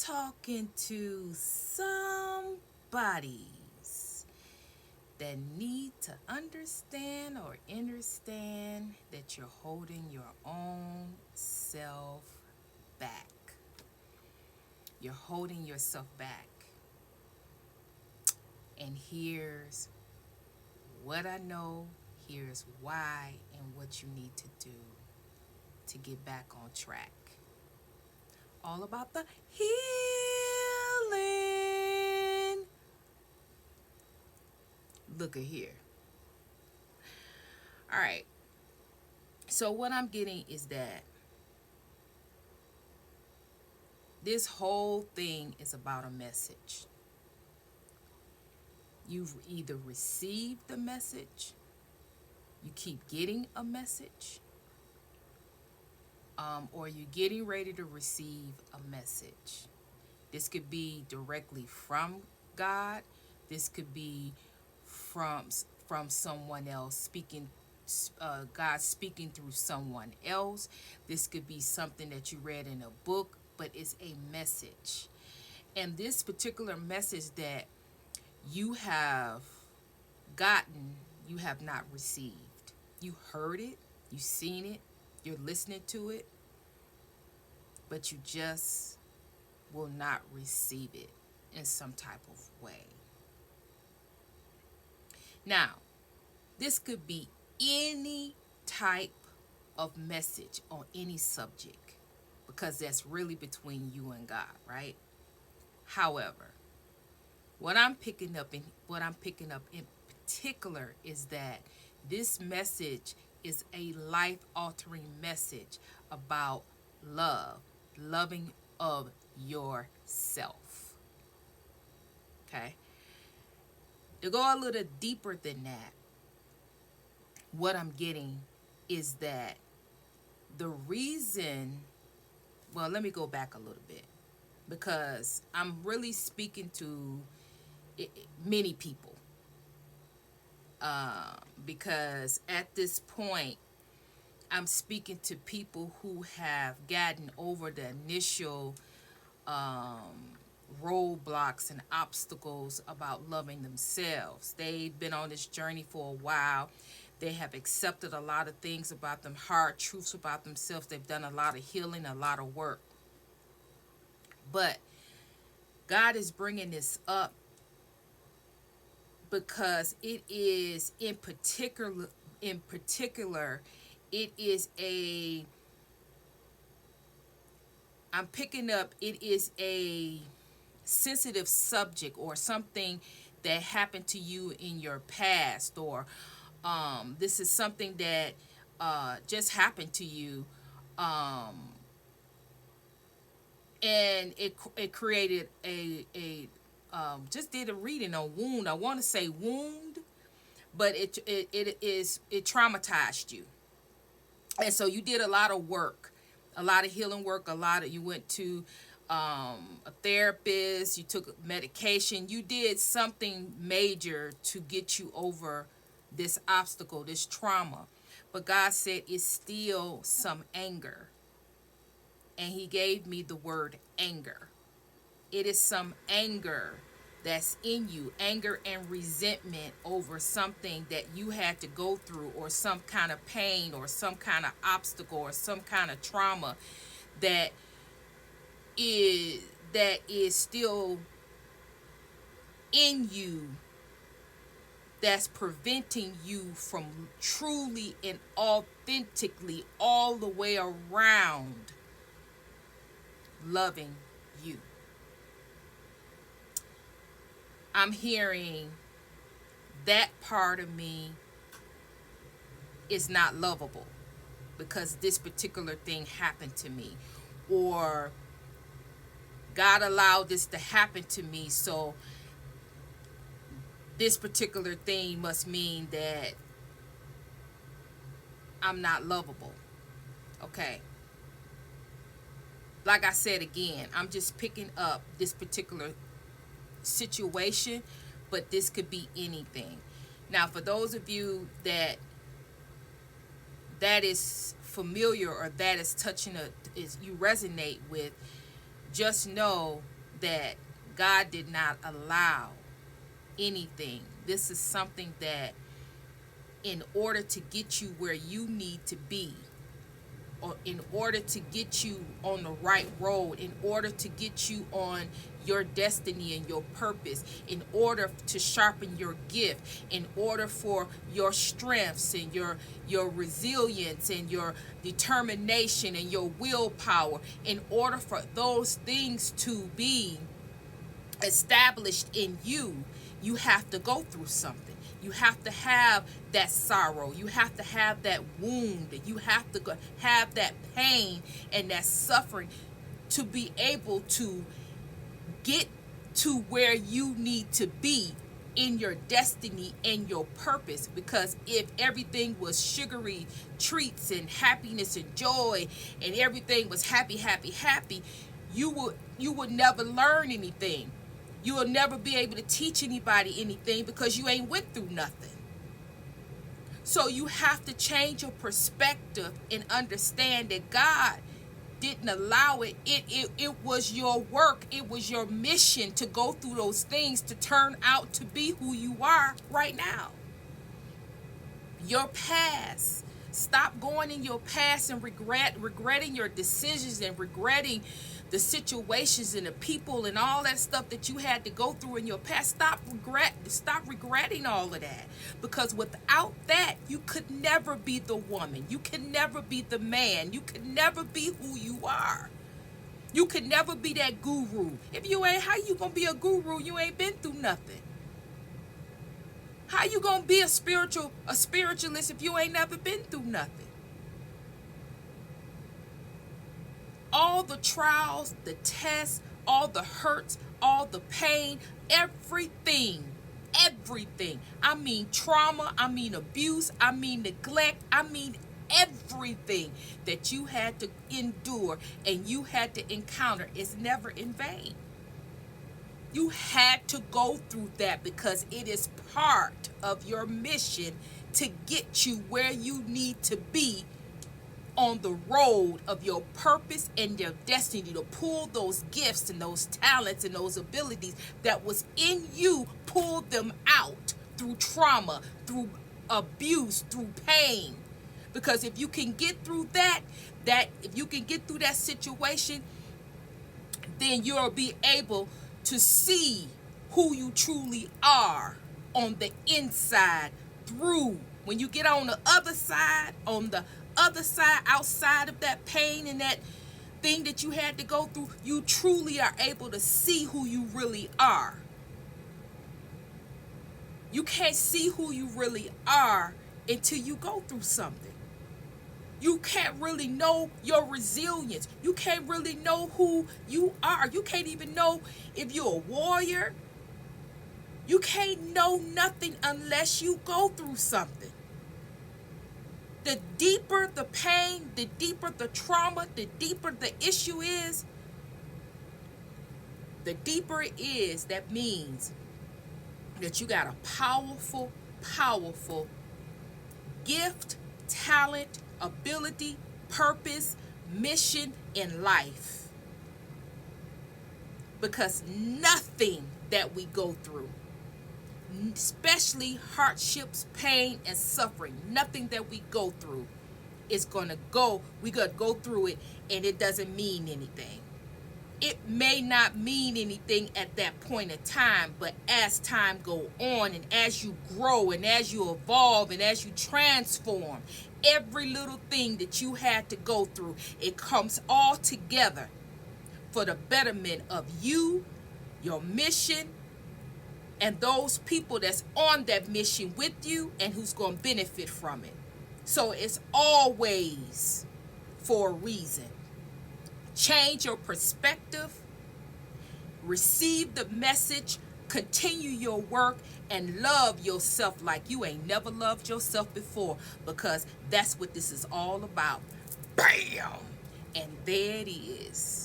talking to somebodies that need to understand or understand that you're holding your own self back. You're holding yourself back. And here's what I know, here's why, and what you need to do to get back on track. All about the healing. Look at here. All right. So, what I'm getting is that this whole thing is about a message. You've either received the message, you keep getting a message, or you're getting ready to receive a message. This could be directly from God. This could be from someone else speaking. God speaking through someone else. This could be something that you read in a book, but it's a message. And this particular message that you have gotten, you have not received. You heard it, you seen it, you're listening to it, but you just will not receive it in some type of way. Now, this could be any type of message on any subject because that's really between you and God, right? However, what I'm picking up in particular is that this message is a life-altering message about love, loving of yourself. Okay? To go a little deeper than that, what I'm getting is that the reason, well, let me go back a little bit because I'm really speaking to many people. Because at this point, I'm speaking to people who have gotten over the initial roadblocks and obstacles about loving themselves. They've been on this journey for a while. They have accepted a lot of things about them, hard truths about themselves. They've done a lot of healing, a lot of work. But God is bringing this up because it is in particular it is a I'm picking up it is a sensitive subject or something that happened to you in your past, or this is something that just happened to you, and it created a just did a reading on wound. I want to say wound, but it traumatized you, and so you did a lot of work, a lot of healing work, you went to a therapist, you took medication, you did something major to get you over this obstacle, this trauma. But God said it's still some anger, and He gave me the word anger. It is some anger that's in you, anger and resentment over something that you had to go through, or some kind of pain, or some kind of obstacle, or some kind of trauma that is still in you, that's preventing you from truly and authentically all the way around loving you. I'm hearing that part of me is not lovable because this particular thing happened to me, or God allowed this to happen to me, so this particular thing must mean that I'm not lovable. Okay. Like I said again, I'm just picking up this particular situation, but this could be anything. Now, for those of you that is familiar, or that is touching is you resonate with, just know that God did not allow anything. This is something that, in order to get you where you need to be, or in order to get you on the right road, in order to get you on your destiny and your purpose, in order to sharpen your gift, in order for your strengths and your resilience and your determination and your willpower, in order for those things to be established in you, you have to go through something. You have to have that sorrow. You have to have that wound. You have to have that pain and that suffering to be able to get to where you need to be in your destiny and your purpose. Because if everything was sugary treats and happiness and joy and everything was happy, you would never learn anything. You will never be able to teach anybody anything because you ain't went through nothing. So you have to change your perspective and understand that God didn't allow it. It was your work. It was your mission to go through those things to turn out to be who you are right now. Your past. Stop going in your past and regretting your decisions and regretting the situations and the people and all that stuff that you had to go through in your past. Stop regretting all of that. Because without that, you could never be the woman. You can never be the man. You can never be who you are. You can never be that guru. If you ain't, how you gonna be a guru? You ain't been through nothing. How you gonna be a spiritualist if you ain't never been through nothing? All the trials, the tests, all the hurts, all the pain, everything. I mean trauma, I mean abuse, I mean neglect, I mean everything that you had to endure and you had to encounter is never in vain. You had to go through that because it is part of your mission to get you where you need to be on the road of your purpose and your destiny, to pull those gifts and those talents and those abilities that was in you, pull them out through trauma, through abuse, through pain. Because if you can get through that if you can get through that situation, then you'll be able to see who you truly are on the inside. Through when you get on the other side, outside of that pain and that thing that you had to go through, you truly are able to see who you really are. You can't see who you really are until you go through something. You can't really know your resilience. You can't really know who you are. You can't even know if you're a warrior. You can't know nothing unless you go through something. The deeper the pain, the deeper the trauma, the deeper the issue is, the deeper it is, that means that you got a powerful gift, talent, ability, purpose, mission in life. Because nothing that we go through, especially hardships, pain, and suffering, nothing that we go through is we gotta go through it and it doesn't mean anything. It may not mean anything at that point in time, but as time go on and as you grow and as you evolve and as you transform, every little thing that you had to go through, it comes all together for the betterment of you, your mission, and those people that's on that mission with you and who's going to benefit from it. So it's always for a reason. Change your perspective, receive the message, continue your work, and love yourself like you ain't never loved yourself before, because that's what this is all about. Bam! And there it is.